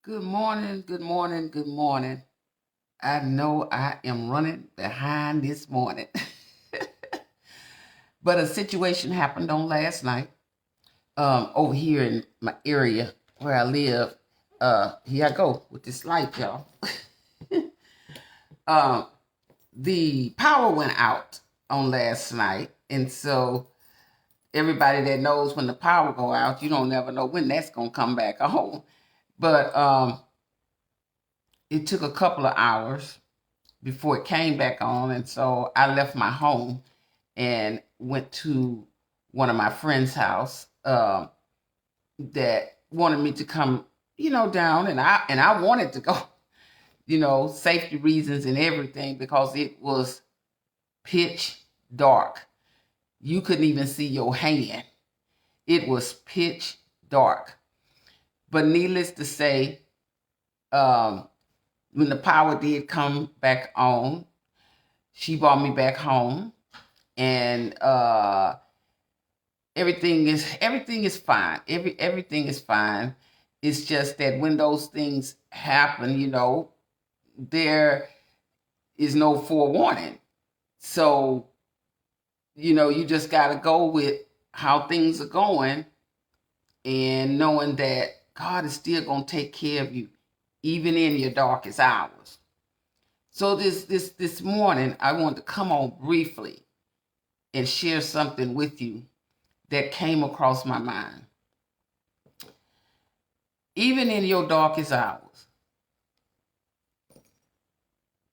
Good morning, good morning, good morning. I know I am running behind this morning, but a situation happened on last night over here in my area where I live. Here I go with this light, y'all. um, the power went out on last night, and so everybody that knows when the power go out, you don't never know when that's gonna come back on. But it took a couple of hours before it came back on. And so I left my home and went to one of my friends' house that wanted me to come, down. And I wanted to go, safety reasons and everything because it was pitch dark. You couldn't even see your hand. It was pitch dark. But needless to say, when the power did come back on, she brought me back home, and everything is fine. Everything is fine. It's just that when those things happen, there is no forewarning. So, you just got to go with how things are going and knowing that God is still going to take care of you, even in your darkest hours. So this morning, I wanted to come on briefly and share something with you that came across my mind. Even in your darkest hours,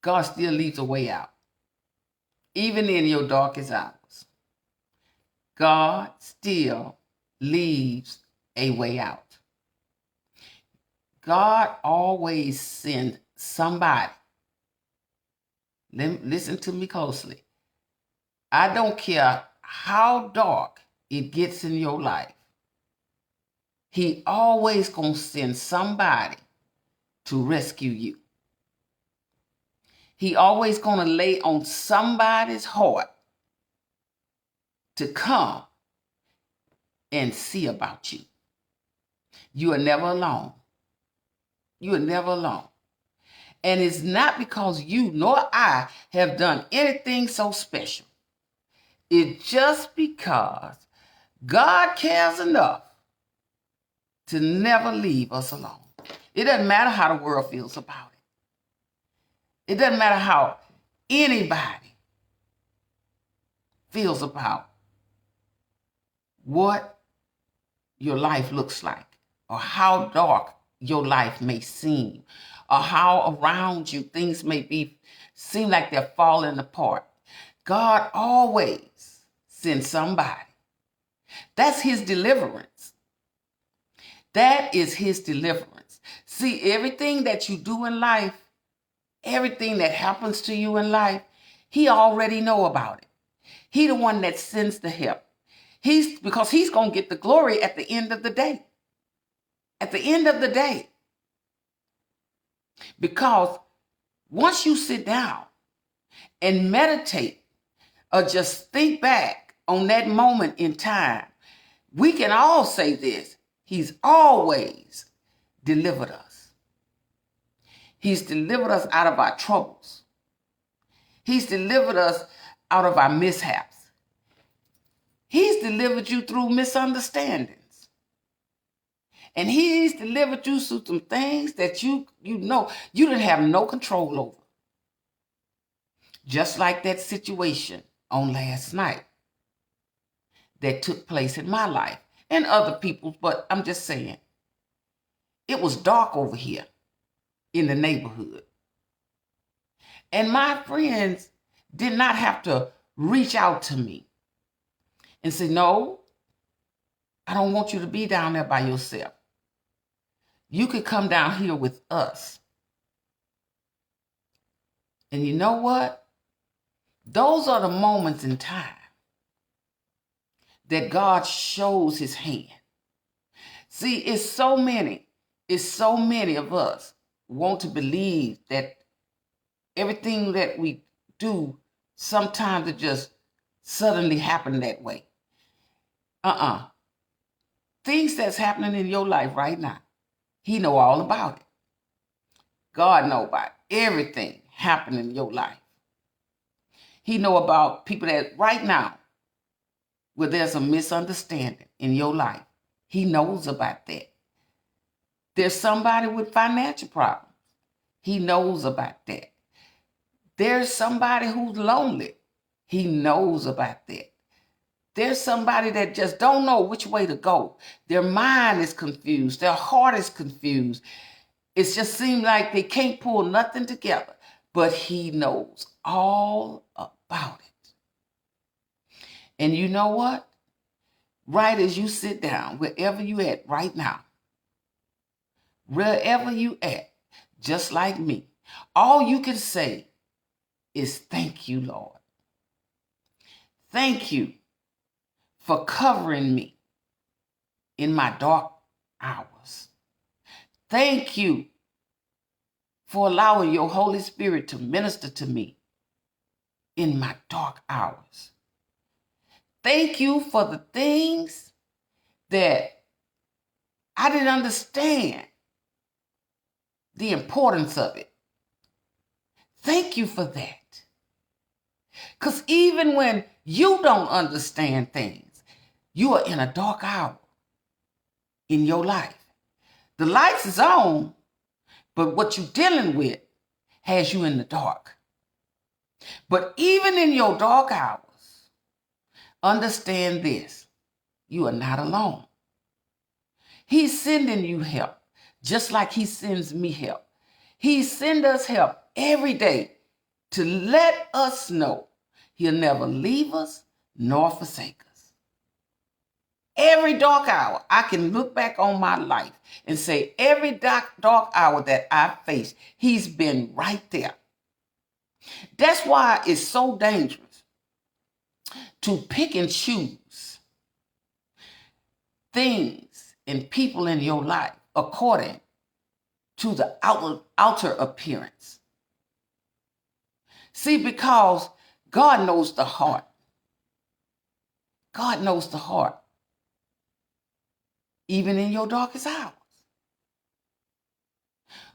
God still leaves a way out. Even in your darkest hours, God still leaves a way out. God always sends somebody. Listen to me closely. I don't care how dark it gets in your life. He always gonna send somebody to rescue you. He always gonna lay on somebody's heart to come and see about you. You are never alone. You are never alone. And it's not because you nor I have done anything so special. It's just because God cares enough to never leave us alone. It doesn't matter how the world feels about it. It doesn't matter how anybody feels about what your life looks like, or how dark your life may seem, or how around you things may seem like they're falling apart. God always sends somebody. That's his deliverance. That is his deliverance. See, everything that you do in life, everything that happens to you in life, he already know about it. He the one that sends the help. Because he's going to get the glory at the end of the day. At the end of the day. Because once you sit down and meditate or just think back on that moment in time, we can all say this: he's always delivered us. He's delivered us out of our troubles. He's delivered us out of our mishaps. He's delivered you through misunderstandings. And he's delivered you through some things that you know you didn't have no control over. Just like that situation on last night that took place in my life and other people's, but I'm just saying, it was dark over here in the neighborhood. And my friends did not have to reach out to me and say, no, I don't want you to be down there by yourself. You could come down here with us. And you know what? Those are the moments in time that God shows his hand. See, it's so many of us want to believe that everything that we do, sometimes it just suddenly happen that way. Things that's happening in your life right now, he know all about it. God knows about everything happening in your life. He know about people that right now, where there's a misunderstanding in your life. He knows about that. There's somebody with financial problems. He knows about that. There's somebody who's lonely. He knows about that. There's somebody that just don't know which way to go. Their mind is confused. Their heart is confused. It just seems like they can't pull nothing together. But he knows all about it. And you know what? Right as you sit down, wherever you at right now, wherever you at, just like me, all you can say is thank you, Lord. Thank you for covering me in my dark hours. Thank you for allowing your Holy Spirit to minister to me in my dark hours. Thank you for the things that I didn't understand the importance of it. Thank you for that. Because even when you don't understand things, you are in a dark hour in your life. The lights is on, but what you're dealing with has you in the dark. But even in your dark hours, understand this, you are not alone. He's sending you help, just like he sends me help. He sends us help every day to let us know he'll never leave us nor forsake us. Every dark hour, I can look back on my life and say every dark hour that I faced, he's been right there. That's why it's so dangerous to pick and choose things and people in your life according to the outer appearance. See, because God knows the heart. God knows the heart. Even in your darkest hours.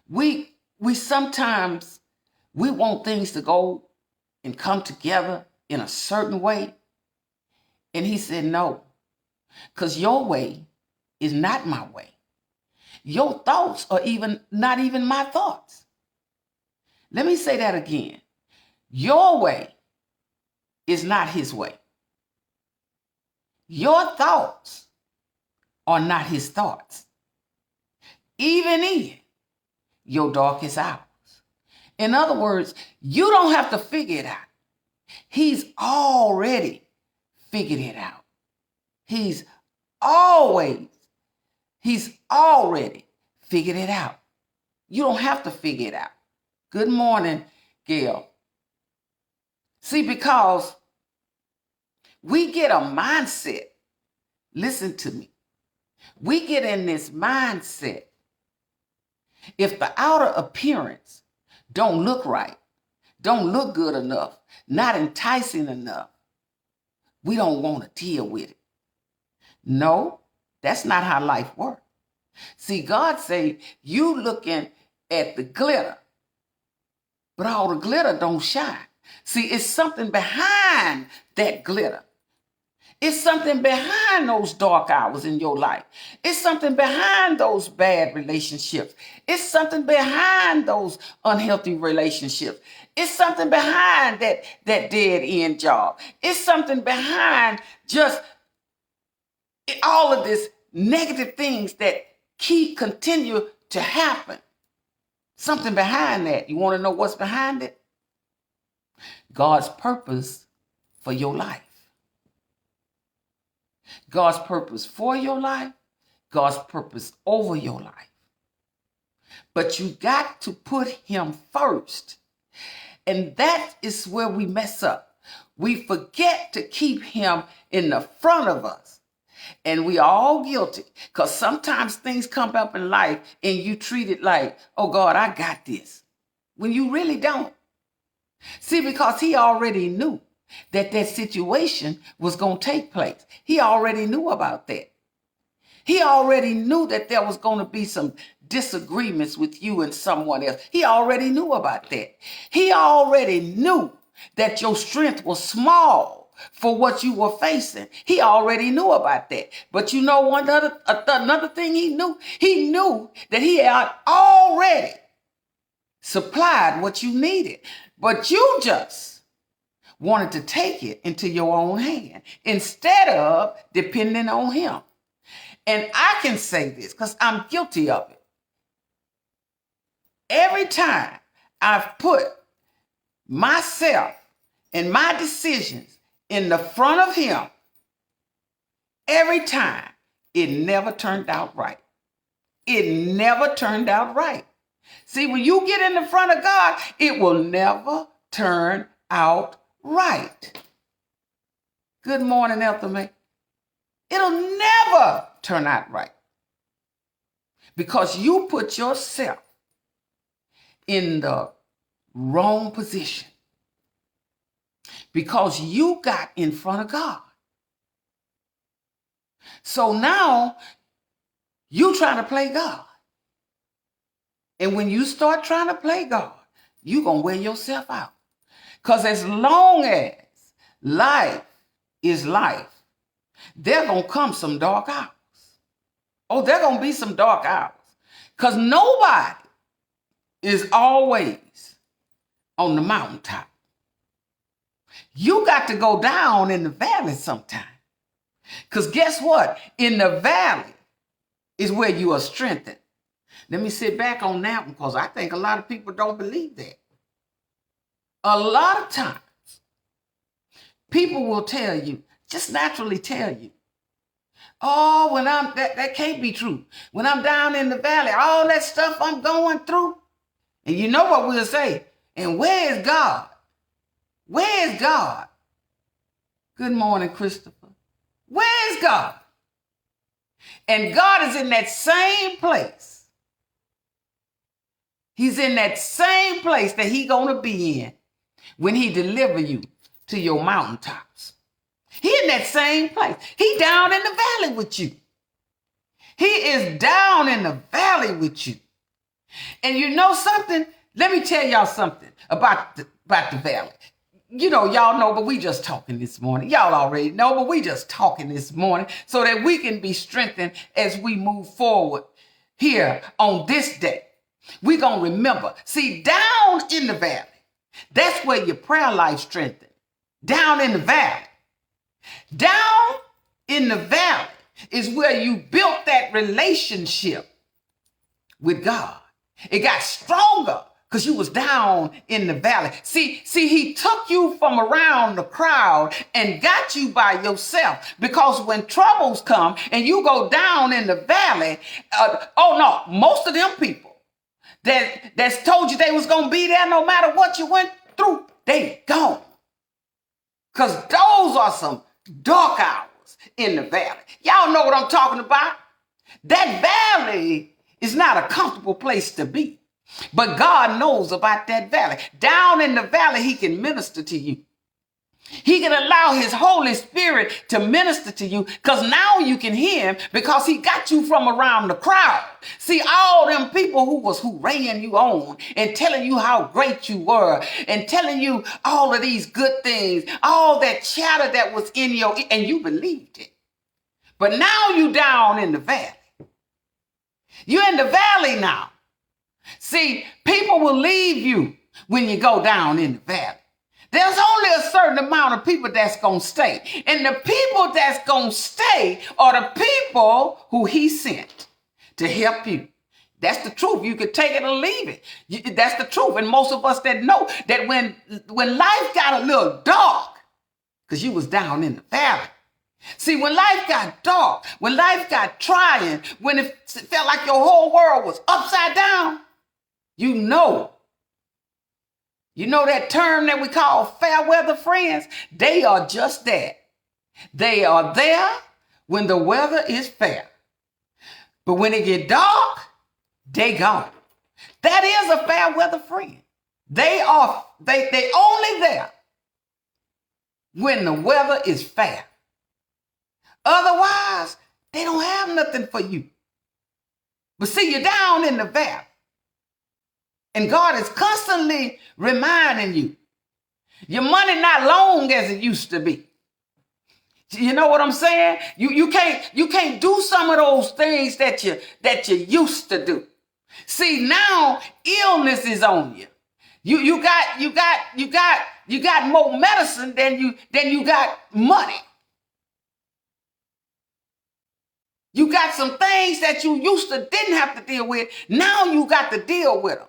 We sometimes want things to go and come together in a certain way. And he said, no, because your way is not my way. Your thoughts are not even my thoughts. Let me say that again. Your way is not his way. Your thoughts are not his thoughts. Even in your darkest hours. In other words, you don't have to figure it out. He's already figured it out. He's already figured it out. You don't have to figure it out. Good morning, Gail. See, because we get a mindset. Listen to me. We get in this mindset. If the outer appearance don't look right, don't look good enough, not enticing enough, we don't want to deal with it. No, that's not how life works. See, God say you looking at the glitter, but all the glitter don't shine. See, it's something behind that glitter. It's something behind those dark hours in your life. It's something behind those bad relationships. It's something behind those unhealthy relationships. It's something behind that dead end job. It's something behind just all of this negative things that continue to happen. Something behind that. You want to know what's behind it? God's purpose for your life. God's purpose for your life, God's purpose over your life. But you got to put him first. And that is where we mess up. We forget to keep him in the front of us. And we are all guilty because sometimes things come up in life and you treat it like, oh God, I got this. When you really don't. See, because he already knew that situation was going to take place. He already knew about that. He already knew that there was going to be some disagreements with you and someone else. He already knew about that. He already knew that your strength was small for what you were facing. He already knew about that. But you know another thing he knew? He knew that he had already supplied what you needed. But you just wanted to take it into your own hand instead of depending on him. And I can say this because I'm guilty of it. Every time I've put myself and my decisions in the front of him, every time it never turned out right. It never turned out right. See, when you get in the front of God, it will never turn out right. Good morning, Eltha May. It'll never turn out right because you put yourself in the wrong position because you got in front of God. So now you trying to play God. And when you start trying to play God, you're going to wear yourself out. Because as long as life is life, there going to come some dark hours. Oh, there going to be some dark hours. Because nobody is always on the mountaintop. You got to go down in the valley sometime. Because guess what? In the valley is where you are strengthened. Let me sit back on that one because I think a lot of people don't believe that. A lot of times, people will tell you, just naturally tell you, oh, when that can't be true. When I'm down in the valley, all that stuff I'm going through. And you know what we'll say? And where is God? Where is God? Good morning, Christopher. Where is God? And God is in that same place. He's in that same place that he's going to be in when he deliver you to your mountaintops. He in that same place. He down in the valley with you. He is down in the valley with you. And you know something? Let me tell y'all something about the valley. You know, y'all know, but we just talking this morning. Y'all already know, but we just talking this morning so that we can be strengthened as we move forward here on this day. We're going to remember, see, down in the valley, that's where your prayer life strengthened. Down in the valley. Down in the valley is where you built that relationship with God. It got stronger because you was down in the valley. See, he took you from around the crowd and got you by yourself because when troubles come and you go down in the valley, most of them people that's told you they was going to be there no matter what you went through, they gone. Because those are some dark hours in the valley. Y'all know what I'm talking about. That valley is not a comfortable place to be. But God knows about that valley. Down in the valley, he can minister to you. He can allow his Holy Spirit to minister to you because now you can hear him because he got you from around the crowd. See, all them people who ran you on and telling you how great you were and telling you all of these good things, all that chatter that was in your ear, and you believed it. But now you down in the valley. You're in the valley now. See, people will leave you when you go down in the valley. There's only a certain amount of people that's going to stay. And the people that's going to stay are the people who he sent to help you. That's the truth. You could take it or leave it. That's the truth. And most of us that know that when life got a little dark, because you was down in the valley. See, when life got dark, when life got trying, when it felt like your whole world was upside down, you know that term that we call fair weather friends? They are just that. They are there when the weather is fair. But when it get dark, they gone. That is a fair weather friend. They only there when the weather is fair. Otherwise, They don't have nothing for you. But see, you're down in the valley. And God is constantly reminding you, your money not long as it used to be. You know what I'm saying? You can't do some of those things that you used to do. See, now illness is on you. You got more medicine than you got money. You got some things that you used to didn't have to deal with. Now you got to deal with them.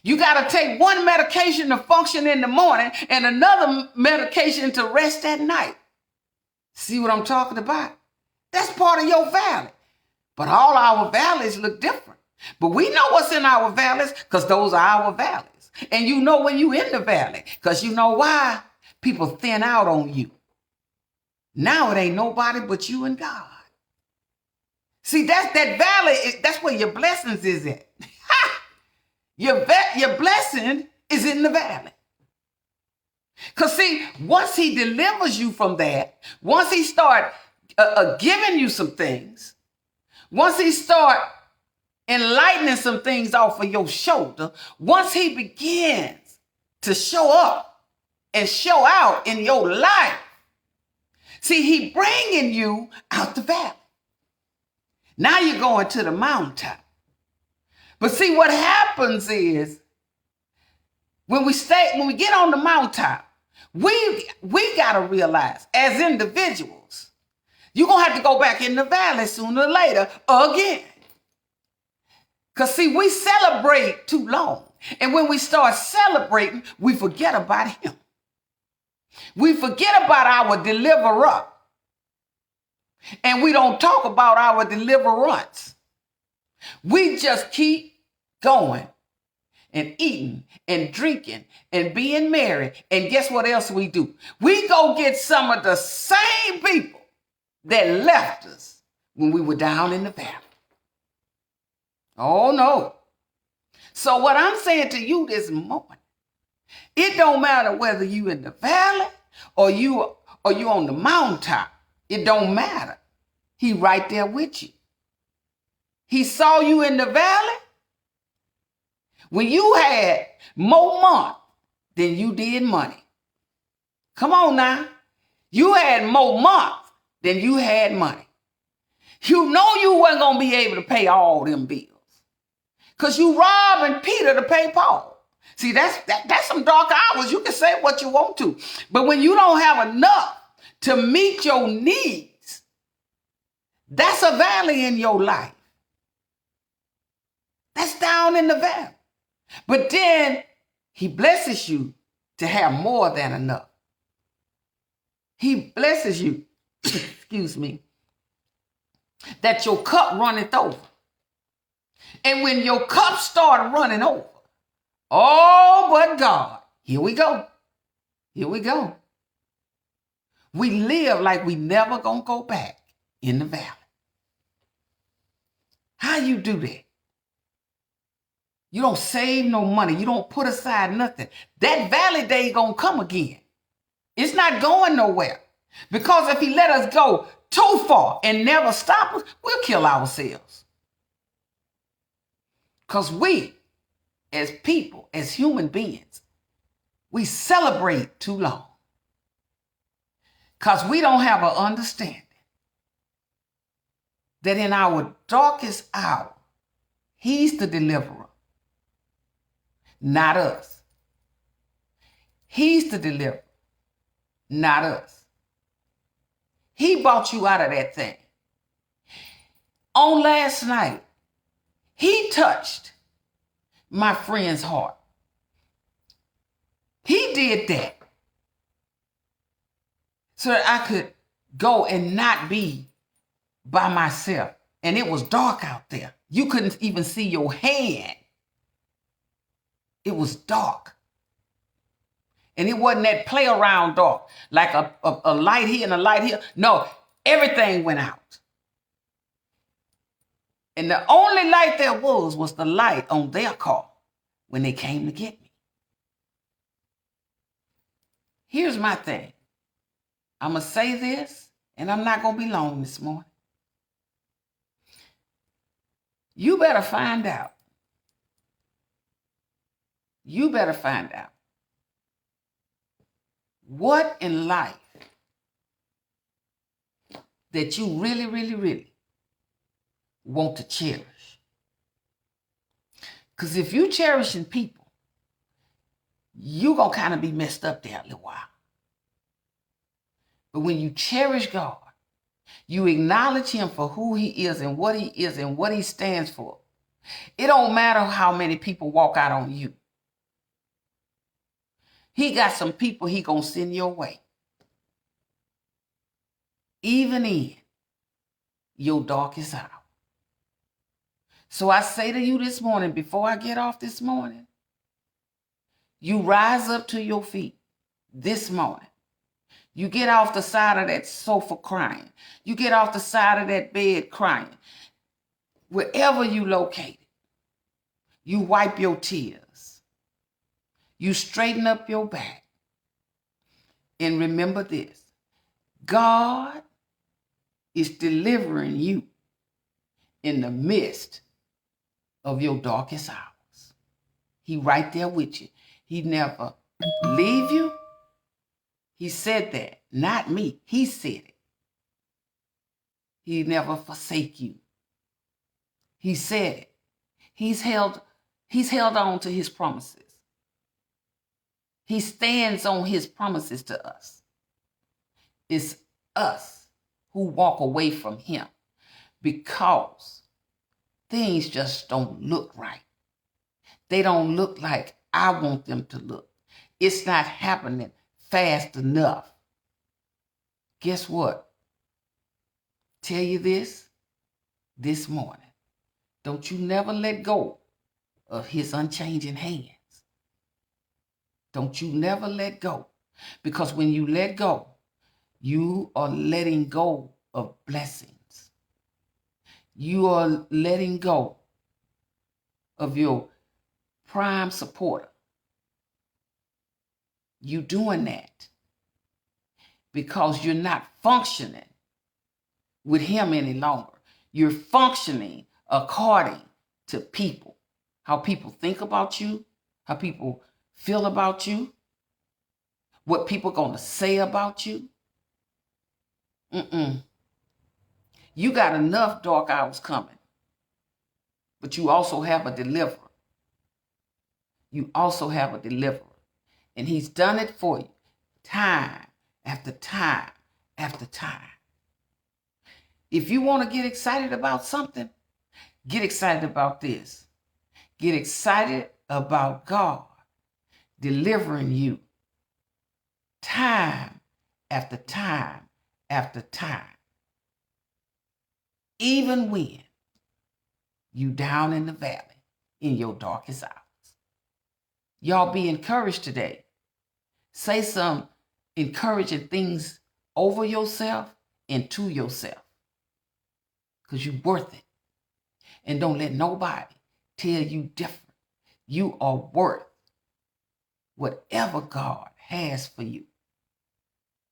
You got to take one medication to function in the morning and another medication to rest at night. See what I'm talking about? That's part of your valley. But all our valleys look different. But we know what's in our valleys because those are our valleys. And you know when you in the valley because you know why? People thin out on you. Now it ain't nobody but you and God. See, that's that valley. That's where your blessings is at. Your blessing is in the valley. Because see, once he delivers you from that, once he start giving you some things, once he start enlightening some things off of your shoulder, once he begins to show up and show out in your life, see, he bringing you out the valley. Now you're going to the mountaintop. But see, what happens is when we get on the mountaintop, we got to realize as individuals, you're going to have to go back in the valley sooner or later again. Because see, we celebrate too long. And when we start celebrating, we forget about him. We forget about our deliverer. And we don't talk about our deliverance. We just keep going and eating and drinking and being merry. And guess what else we do? We go get some of the same people that left us when we were down in the valley. Oh, no. So what I'm saying to you this morning, it don't matter whether you in the valley or you on the mountaintop. It don't matter. He right there with you. He saw you in the valley when you had more month than you did money. Come on now. You had more month than you had money. You know you wasn't going to be able to pay all them bills because you robbing Peter to pay Paul. See, that's some dark hours. You can say what you want to. But when you don't have enough to meet your needs, that's a valley in your life. That's down in the valley. But then he blesses you to have more than enough. He blesses you, excuse me, that your cup runneth over. And when your cup start running over, oh, but God, here we go. Here we go. We live like we never gonna go back in the valley. How you do that? You don't save no money. You don't put aside nothing. That valley day gonna come again. It's not going nowhere. Because if he let us go too far and never stop us, we'll kill ourselves. Because we, as people, as human beings, we celebrate too long. Because we don't have an understanding that in our darkest hour, he's the deliverer, not us. He's the deliverer, not us. He brought you out of that thing. On last night, he touched my friend's heart. He did that so that I could go and not be by myself. And it was dark out there. You couldn't even see your hand. It was dark. And it wasn't that play around dark, like a light here and a light here. No, everything went out. And the only light there was the light on their car when they came to get me. Here's my thing. I'm going to say this, and I'm not going to be long this morning. You better find out. You better find out what in life that you really, really, really want to cherish. Because if you cherishing people, you're going to kind of be messed up there a little while. But when you cherish God, you acknowledge him for who he is and what he stands for. It don't matter how many people walk out on you. He got some people he going to send your way. Even in your darkest hour. So I say to you this morning, before I get off this morning, you rise up to your feet this morning. You get off the side of that sofa crying. You get off the side of that bed crying. Wherever you located, you wipe your tears. You straighten up your back. And remember this, God is delivering you in the midst of your darkest hours. He right there with you. He never leave you. He said that, not me. He said it. He never forsake you. He said it. He's held on to his promises. He stands on his promises to us. It's us who walk away from him because things just don't look right. They don't look like I want them to look. It's not happening fast enough. Guess what? Tell you this morning. Don't you never let go of his unchanging hands. Don't you never let go. Because when you let go, you are letting go of blessings. You are letting go of your prime supporter. You doing that because you're not functioning with him any longer. You're functioning according to people. How people think about you, how people feel about you, what people going to say about you. You got enough dark hours coming, but you also have a deliverer. You also have a deliverer. And he's done it for you time after time after time. If you want to get excited about something, get excited about this. Get excited about God delivering you time after time after time. Even when you down in the valley in your darkest hours. Y'all be encouraged today. Say some encouraging things over yourself and to yourself. Because you're worth it. And don't let nobody tell you different. You are worth whatever God has for you.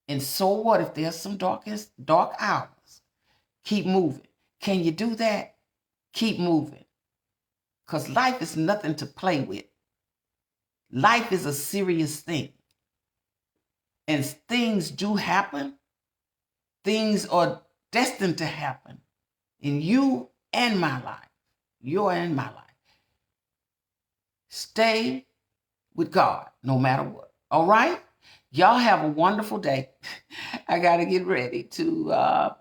And so what if there's some dark hours? Keep moving. Can you do that? Keep moving. Because life is nothing to play with. Life is a serious thing. And things do happen. Things are destined to happen in you and my life. Your and my life. Stay with God no matter what. All right? Y'all have a wonderful day. I got to get ready to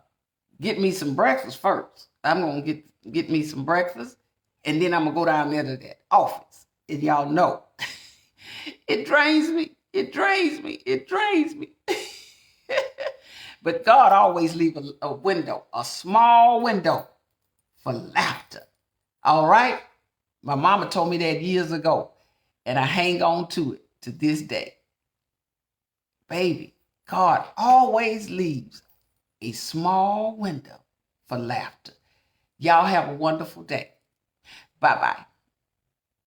get me some breakfast first. I'm going to get me some breakfast, and then I'm going to go down there to that office. And y'all know, it drains me. It drains me. It drains me. But God always leave a window, a small window for laughter. All right? My mama told me that years ago, and I hang on to it to this day. Baby, God always leaves a small window for laughter. Y'all have a wonderful day. Bye-bye.